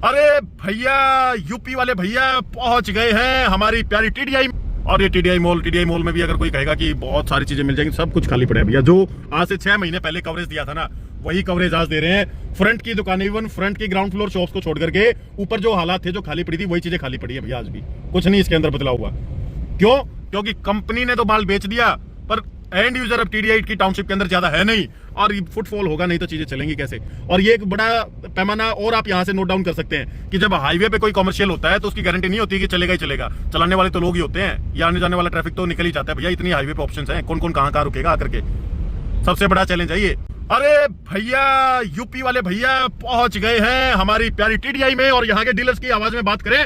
अरे भैया, यूपी वाले भैया पहुंच गए हैं हमारी प्यारी टीडीआई। और ये टीडीआई मॉल में भी अगर कोई कहेगा कि बहुत सारी चीजें मिल जाएंगी, सब कुछ खाली पड़ा है भैया। जो आज से 6 महीने पहले कवरेज दिया था ना, वही कवरेज आज दे रहे हैं। फ्रंट की दुकानें, इवन फ्रंट की ग्राउंड फ्लोर शॉप्स को छोड़ करके ऊपर जो हालात थे, जो खाली पड़ी थी, वही चीजें खाली पड़ी है भैया। आज भी कुछ नहीं इसके अंदर बदला हुआ। क्यों? क्योंकि कंपनी ने तो माल बेच दिया, पर एंड यूजर अब टीडीआई की टाउनशिप के अंदर ज्यादा है नहीं, और फुटफॉल होगा नहीं तो चीजें चलेंगी कैसे। और ये एक बड़ा पैमाना और आप यहां से नोट डाउन कर सकते हैं कि जब हाईवे पे कोई कमर्शियल होता है तो उसकी गारंटी नहीं होती कि चलेगा ही चलेगा। चलाने वाले तो लोग ही होते हैं, या आने जाने वाला ट्रैफिक तो निकल ही जाता है भैया। इतनी हाईवे पे ऑप्शंस हैं, कौन कौन कहां रुकेगा आकर के। सबसे बड़ा चैलेंज है ये। अरे भैया, यूपी वाले भैया पहुंच गए हैं हमारी प्यारी टीडीआई में। और यहाँ के डीलर्स की आवाज में बात करें,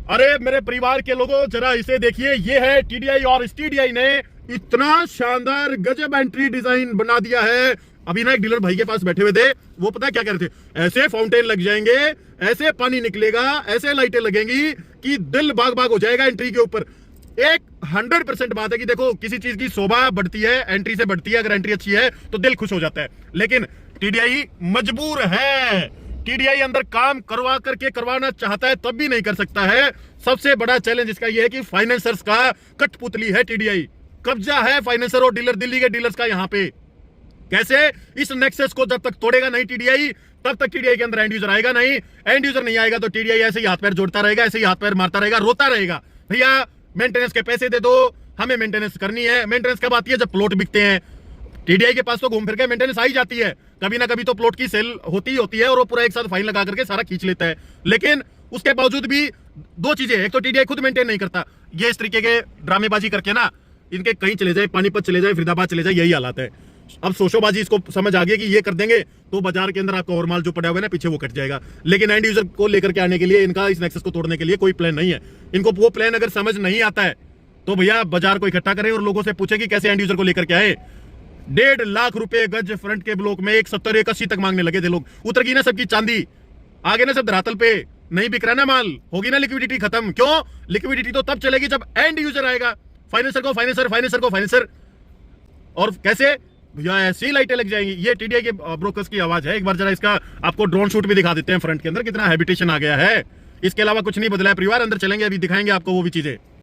अरे मेरे परिवार के लोगों, जरा इसे देखिए। ये है टीडीआई, और इस टीडीआई ने इतना शानदार गजब एंट्री डिजाइन बना दिया है। अभी ना एक डीलर भाई के पास बैठे हुए थे, वो पता है क्या कह रहे थे? ऐसे फाउंटेन लग जाएंगे, ऐसे पानी निकलेगा, ऐसे लाइटें लगेंगी कि दिल बाग बाग हो जाएगा एंट्री के ऊपर। एक 100% बात है कि देखो, किसी चीज की शोभा बढ़ती है एंट्री से बढ़ती है। अगर एंट्री अच्छी है तो दिल खुश हो जाता है। लेकिन टीडीआई मजबूर है। टीडीआई अंदर काम करवा करके करवाना चाहता है तब भी नहीं कर सकता है। सबसे बड़ा चैलेंज इसका यह है कि फाइनेंसर्स का कठपुतली है टीडीआई। कब्जा है फाइनेंसर और डीलर, दिल्ली के डीलर्स का यहां पे। कैसे? इस नेक्सस को जब तक तोड़ेगा नहीं टीडीआई, तब तक टीडीआई के अंदर एंड यूजर आएगा नहीं। एंड यूजर नहीं आएगा तो टीडीआई ऐसे ही हाथ पैर जोड़ता रहेगा, ऐसे ही हाथ पैर मारता रहेगा, रोता रहेगा, भैया मेंटेनेंस के पैसे दे दो, हमें मेंटेनेंस करनी है। मेंटेनेंस कब आती है? जब प्लॉट बिकते हैं। टीडीआई के पास तो घूम फिर के मेंटेनेंस आ ही जाती है। कभी ना कभी तो प्लॉट की सेल होती ही होती है, और वो पूरा एक साथ फाइन लगा करके सारा खींच लेता है। लेकिन उसके बावजूद भी दो चीजें, एक तो टीडीआई खुद मेंटेन नहीं करता, ये इस तरीके के ड्रामेबाजी करके ना, इनके कहीं चले जाए, पानीपत चले जाए, फरीदाबाद चले जाए, यही हालात है। अब सोशोबाजी इसको समझ आ गई कि ये कर देंगे तो बाजार के अंदर आपका और माल जो पड़ा हुआ है ना पीछे, वो कट जाएगा। लेकिन एंड यूजर को लेकर के आने के लिए इनका, इस नेक्सस को तोड़ने के लिए कोई प्लान नहीं है। इनको वो प्लान अगर समझ नहीं आता है तो भैया बाजार को इकट्ठा करें और लोगों से पूछे कि कैसे एंड यूजर को लेकर के आए। 1.5 लाख रुपए गज फ्रंट के ब्लॉक में 170 180 तक मांगने लगे थे लोग। उतर गई ना सबकी चांदी, आगे ना सब धरातल पे। नहीं बिक रहा ना माल, होगी ना लिक्विडिटी खत्म। क्यों? लिक्विडिटी तो तब चलेगी जब एंड यूजर आएगा। फाइनेंसर को फाइनेंसर, फाइनेंसर को फाइनेंसर। और कैसे? भैया ऐसी लाइटें लग जाएंगी। ये टीडीआई के ब्रोकर्स की आवाज है। एक बार जरा इसका आपको ड्रोन शूट भी दिखा देते हैं फ्रंट के अंदर, कितना हैबिटेशन आ गया है। इसके अलावा कुछ नहीं बदला है परिवार। अंदर चलेंगे, अभी दिखाएंगे आपको वो भी चीजें।